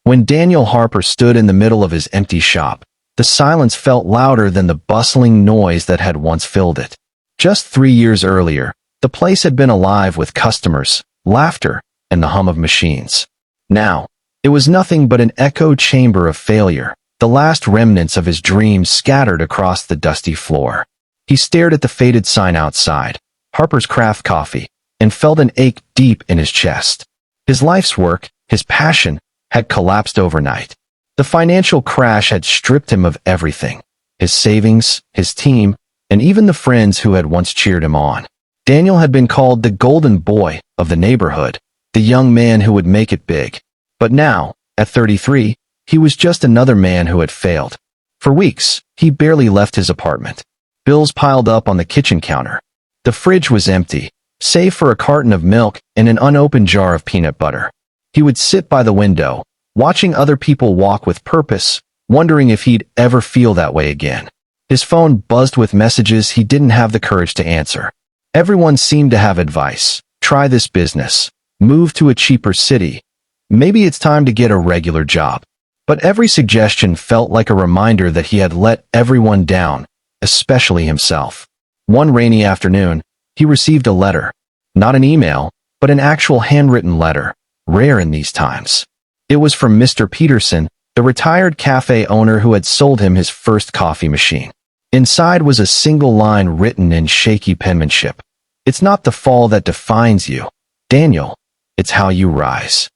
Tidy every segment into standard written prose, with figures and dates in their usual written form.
When Daniel Harper stood in the middle of his empty shop, the silence felt louder than the bustling noise that had once filled it. Just 3 years earlier, the place had been alive with customers, laughter, and the hum of machines. Now, it was nothing but an echo chamber of failure, the last remnants of his dreams scattered across the dusty floor. He stared at the faded sign outside, Harper's Craft Coffee, and felt an ache deep in his chest. His life's work, his passion, had collapsed overnight. The financial crash had stripped him of everything: his savings, his team, and even the friends who had once cheered him on. Daniel had been called the golden boy of the neighborhood, the young man who would make it big. But now, at 33, he was just another man who had failed. For weeks, he barely left his apartment. Bills piled up on the kitchen counter. The fridge was empty, save for a carton of milk and an unopened jar of peanut butter. He would sit by the window, watching other people walk with purpose, wondering if he'd ever feel that way again. His phone buzzed with messages he didn't have the courage to answer. Everyone seemed to have advice. Try this business. Move to a cheaper city. Maybe it's time to get a regular job. But every suggestion felt like a reminder that he had let everyone down, especially himself. One rainy afternoon, he received a letter. Not an email, but an actual handwritten letter, rare in these times. It was from Mr. Peterson, the retired cafe owner who had sold him his first coffee machine. Inside was a single line written in shaky penmanship. "It's not the fall that defines you, Daniel. It's how you rise."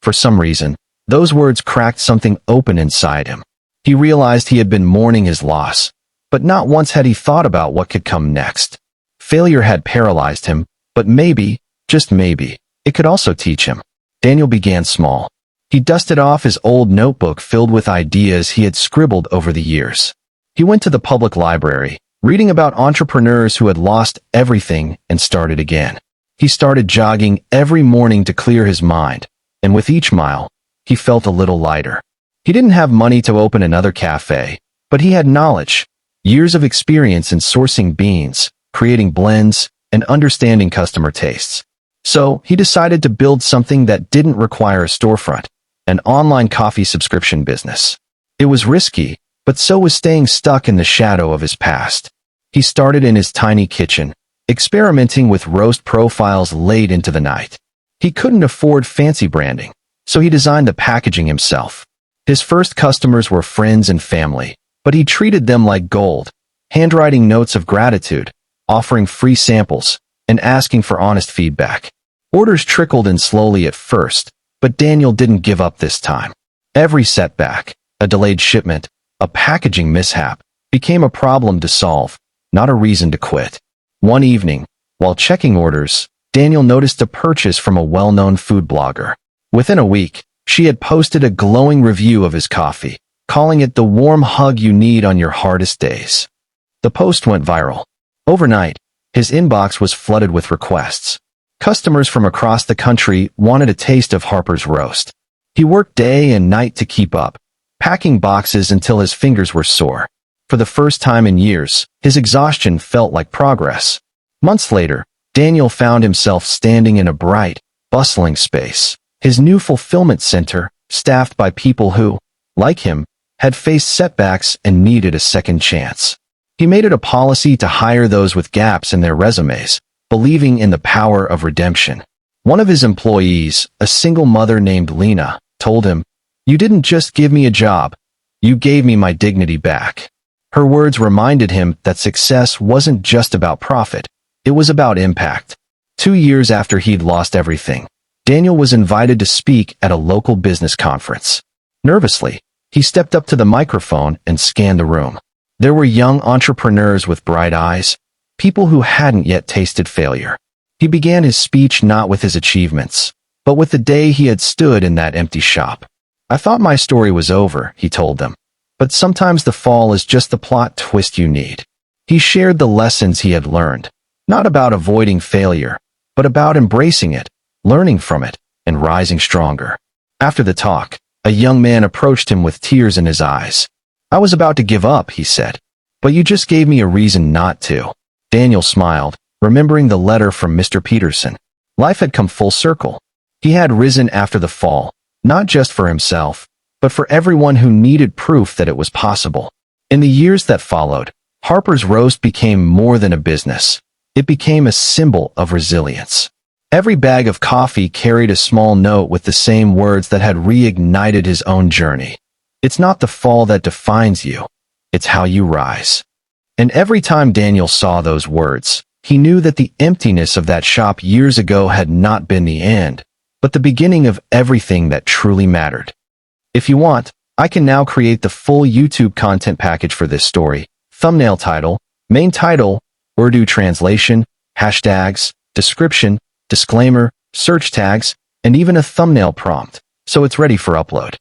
For some reason, those words cracked something open inside him. He realized he had been mourning his loss, but not once had he thought about what could come next. Failure had paralyzed him, but maybe, just maybe, it could also teach him. Daniel began small. He dusted off his old notebook filled with ideas he had scribbled over the years. He went to the public library, reading about entrepreneurs who had lost everything and started again. He started jogging every morning to clear his mind, and with each mile, he felt a little lighter. He didn't have money to open another cafe, but he had knowledge, years of experience in sourcing beans, creating blends, and understanding customer tastes. So he decided to build something that didn't require a storefront, an online coffee subscription business. It was risky, but so was staying stuck in the shadow of his past. He started in his tiny kitchen, experimenting with roast profiles late into the night. He couldn't afford fancy branding, so he designed the packaging himself. His first customers were friends and family, but he treated them like gold, handwriting notes of gratitude, offering free samples, and asking for honest feedback. Orders trickled in slowly at first, but Daniel didn't give up this time. Every setback, a delayed shipment, a packaging mishap, became a problem to solve, not a reason to quit. One evening, while checking orders, Daniel noticed a purchase from a well-known food blogger. Within a week, she had posted a glowing review of his coffee, calling it the warm hug you need on your hardest days. The post went viral. Overnight, his inbox was flooded with requests. Customers from across the country wanted a taste of Harper's roast. He worked day and night to keep up, packing boxes until his fingers were sore. For the first time in years, his exhaustion felt like progress. Months later, Daniel found himself standing in a bright, bustling space, his new fulfillment center, staffed by people who, like him, had faced setbacks and needed a second chance. He made it a policy to hire those with gaps in their resumes, believing in the power of redemption. One of his employees, a single mother named Lena, told him, "You didn't just give me a job, you gave me my dignity back." Her words reminded him that success wasn't just about profit, it was about impact. 2 years after he'd lost everything, Daniel was invited to speak at a local business conference. Nervously, he stepped up to the microphone and scanned the room. There were young entrepreneurs with bright eyes, people who hadn't yet tasted failure. He began his speech not with his achievements, but with the day he had stood in that empty shop. "I thought my story was over," he told them. "But sometimes the fall is just the plot twist you need." He shared the lessons he had learned, not about avoiding failure, but about embracing it, learning from it, and rising stronger. After the talk, a young man approached him with tears in his eyes. "I was about to give up," he said, "but you just gave me a reason not to." Daniel smiled, remembering the letter from Mr. Peterson. Life had come full circle. He had risen after the fall, not just for himself, but for everyone who needed proof that it was possible. In the years that followed, Harper's Roast became more than a business. It became a symbol of resilience. Every bag of coffee carried a small note with the same words that had reignited his own journey. It's not the fall that defines you, it's how you rise. And every time Daniel saw those words, he knew that the emptiness of that shop years ago had not been the end, but the beginning of everything that truly mattered. If you want, I can now create the full YouTube content package for this story. Thumbnail title, main title, Urdu translation, hashtags, description, disclaimer, search tags, and even a thumbnail prompt, so it's ready for upload.